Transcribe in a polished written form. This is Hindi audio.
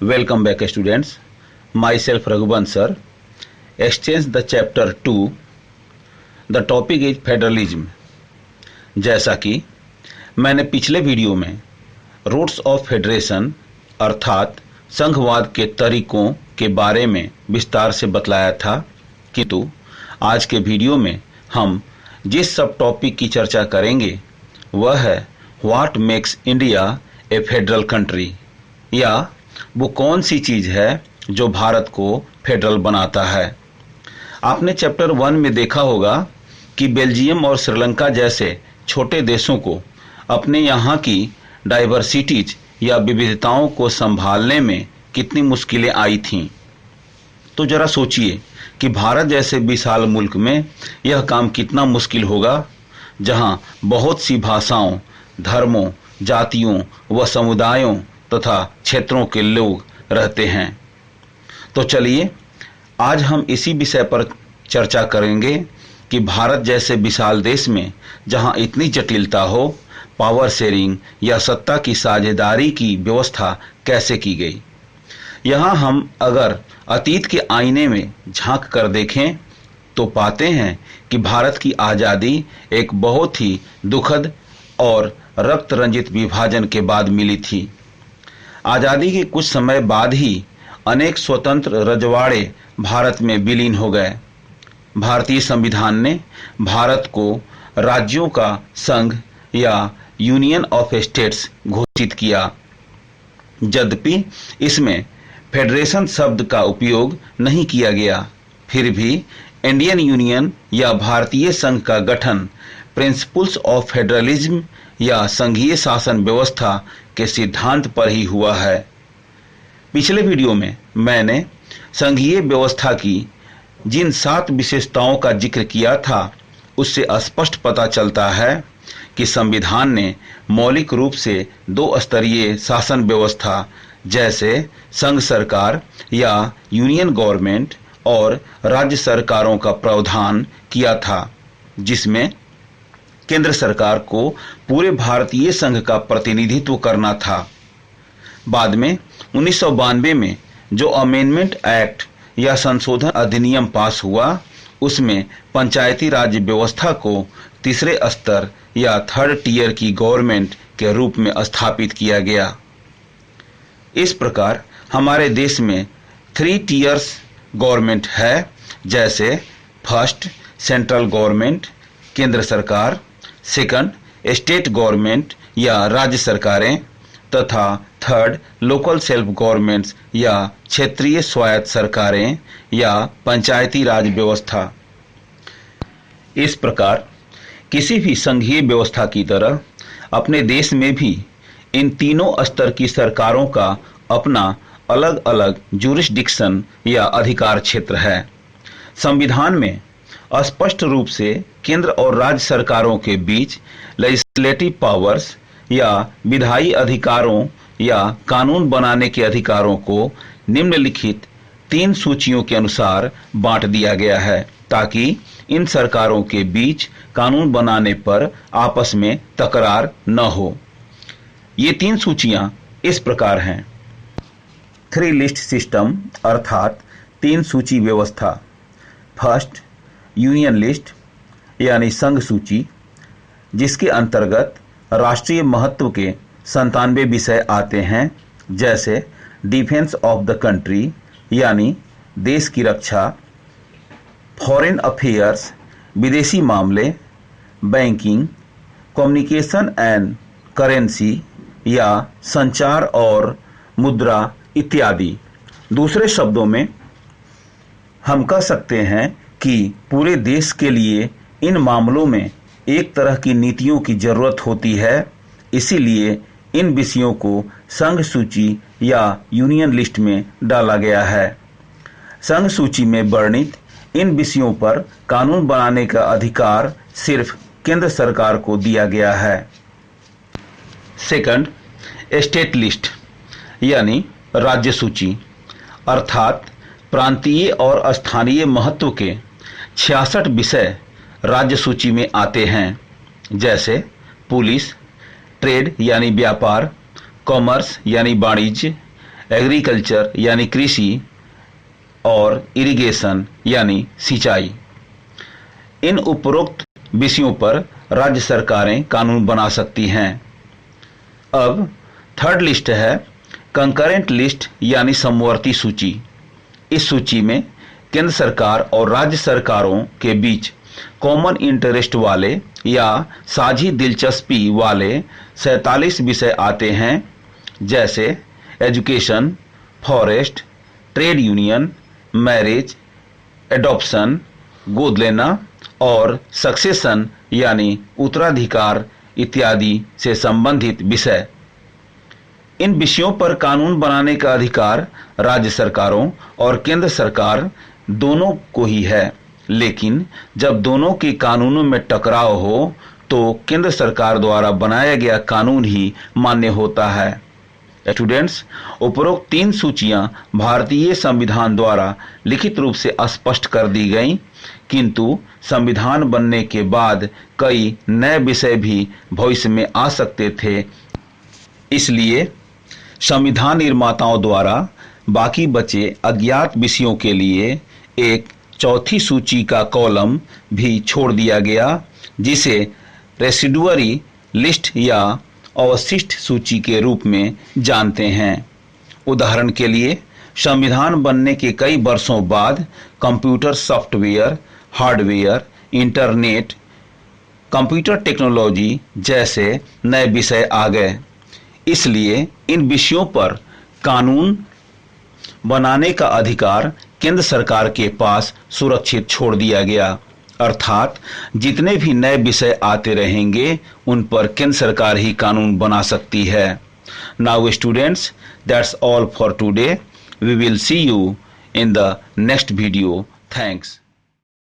Welcome back students. Myself Raghuban sir. Exchange the chapter 2. The topic is federalism. जैसा कि मैंने पिछले वीडियो में रूट्स ऑफ फेडरेशन अर्थात संघवाद के तरीकों के बारे में विस्तार से बतलाया था, किंतु आज के वीडियो में हम जिस सब टॉपिक की चर्चा करेंगे वह है what makes India A federal country, या वो कौन सी चीज है जो भारत को फेडरल बनाता है। आपने चैप्टर 1 में देखा होगा कि बेल्जियम और श्रीलंका जैसे छोटे देशों को अपने यहाँ की डाइवर्सिटीज या विविधताओं को संभालने में कितनी मुश्किलें आई थीं। तो जरा सोचिए कि भारत जैसे विशाल मुल्क में यह काम कितना मुश्किल होगा, जहाँ बहुत सी भाषाओं, धर्मों, जातियों व समुदायों तथा क्षेत्रों के लोग रहते हैं। तो चलिए आज हम इसी विषय पर चर्चा करेंगे कि भारत जैसे विशाल देश में जहां इतनी जटिलता हो, पावर शेयरिंग या सत्ता की साझेदारी की व्यवस्था कैसे की गई। यहां हम अगर अतीत के आईने में झांक कर देखें तो पाते हैं कि भारत की आज़ादी एक बहुत ही दुखद और रक्त रंजित विभाजन के बाद मिली थी। आज़ादी के कुछ समय बाद ही अनेक स्वतंत्र रजवाड़े भारत में विलीन हो गए। भारतीय संविधान ने भारत को राज्यों का संघ या यूनियन ऑफ स्टेट्स घोषित किया। यद्यपि इसमें फेडरेशन शब्द का उपयोग नहीं किया गया, फिर भी इंडियन यूनियन या भारतीय संघ का गठन प्रिंसिपल्स ऑफ फेडरलिज्म या संघीय शासन व्यवस्था के सिद्धांत पर ही हुआ है। पिछले वीडियो में मैंने संघीय व्यवस्था की जिन 7 विशेषताओं का जिक्र किया था उससे स्पष्ट पता चलता है कि संविधान ने मौलिक रूप से 2 स्तरीय शासन व्यवस्था जैसे संघ सरकार या यूनियन गवर्नमेंट और राज्य सरकारों का प्रावधान किया था, जिसमें केंद्र सरकार को पूरे भारतीय संघ का प्रतिनिधित्व करना था। बाद में 1992 में जो अमेंडमेंट एक्ट या संशोधन अधिनियम पास हुआ, उसमें पंचायती राज व्यवस्था को तीसरे स्तर या थर्ड टियर की गवर्नमेंट के रूप में स्थापित किया गया। इस प्रकार हमारे देश में 3 टियर्स गवर्नमेंट है, जैसे फर्स्ट सेंट्रल गवर्नमेंट केंद्र सरकार, सेकंड स्टेट गवर्नमेंट या राज्य सरकारें तथा थर्ड लोकल सेल्फ गवर्नमेंट्स या क्षेत्रीय स्वायत्त सरकारें या पंचायती राज व्यवस्था। इस प्रकार किसी भी संघीय व्यवस्था की तरह अपने देश में भी इन तीनों स्तर की सरकारों का अपना अलग अलग ज्यूरिसडिक्शन या अधिकार क्षेत्र है। संविधान में स्पष्ट रूप से केंद्र और राज्य सरकारों के बीच लेजिस्लेटिव पावर्स या विधायी अधिकारों या कानून बनाने के अधिकारों को निम्नलिखित 3 सूचियों के अनुसार बांट दिया गया है, ताकि इन सरकारों के बीच कानून बनाने पर आपस में तकरार न हो। ये 3 सूचियां इस प्रकार हैं। 3 लिस्ट सिस्टम अर्थात 3 सूची व्यवस्था। फर्स्ट यूनियन लिस्ट यानी संघ सूची, जिसके अंतर्गत राष्ट्रीय महत्व के 97 विषय आते हैं, जैसे डिफेंस ऑफ द कंट्री यानी देश की रक्षा, फॉरेन अफेयर्स विदेशी मामले, बैंकिंग, कम्युनिकेशन एंड करेंसी या संचार और मुद्रा इत्यादि। दूसरे शब्दों में हम कह सकते हैं कि पूरे देश के लिए इन मामलों में एक तरह की नीतियों की जरूरत होती है, इसीलिए इन विषयों को संघ सूची या यूनियन लिस्ट में डाला गया है। संघ सूची में वर्णित इन विषयों पर कानून बनाने का अधिकार सिर्फ केंद्र सरकार को दिया गया है। सेकंड स्टेट लिस्ट यानी राज्य सूची, अर्थात प्रांतीय और स्थानीय महत्व के 66 विषय राज्य सूची में आते हैं, जैसे पुलिस, ट्रेड यानी व्यापार, कॉमर्स यानी वाणिज्य, एग्रीकल्चर यानी कृषि और इरिगेशन यानी सिंचाई। इन उपरोक्त विषयों पर राज्य सरकारें कानून बना सकती हैं। अब थर्ड लिस्ट है कंकरेंट लिस्ट यानी समवर्ती सूची। इस सूची में केंद्र सरकार और राज्य सरकारों के बीच कॉमन इंटरेस्ट वाले या साझी दिलचस्पी वाले 47 विषय आते हैं, जैसे education, forest, trade union, marriage, adoption, गोद लेना और सक्सेशन यानी उत्तराधिकार इत्यादि से संबंधित विषय। इन विषयों पर कानून बनाने का अधिकार राज्य सरकारों और केंद्र सरकार दोनों को ही है, लेकिन जब दोनों के कानूनों में टकराव हो तो केंद्र सरकार द्वारा बनाया गया कानून ही मान्य होता है। स्टूडेंट्स, उपरोक्त 3 सूचियां भारतीय संविधान द्वारा लिखित रूप से स्पष्ट कर दी गईं, किंतु संविधान बनने के बाद कई नए विषय भी भविष्य में आ सकते थे। इसलिए संविधान निर्माताओं द्वारा बाकी बचे अज्ञात विषयों के लिए एक चौथी सूची का कॉलम भी छोड़ दिया गया, जिसे रेसिडुअरी लिस्ट या अवशिष्ट सूची के रूप में जानते हैं। उदाहरण के लिए, संविधान बनने के कई वर्षों बाद computer software, hardware, internet, computer technology जैसे नए विषय आ गए। इसलिए इन विषयों पर कानून बनाने का अधिकार केंद्र सरकार के पास सुरक्षित छोड़ दिया गया, अर्थात जितने भी नए विषय आते रहेंगे उन पर केंद्र सरकार ही कानून बना सकती है। Now students, that's all for today. We will see you in the next video. Thanks.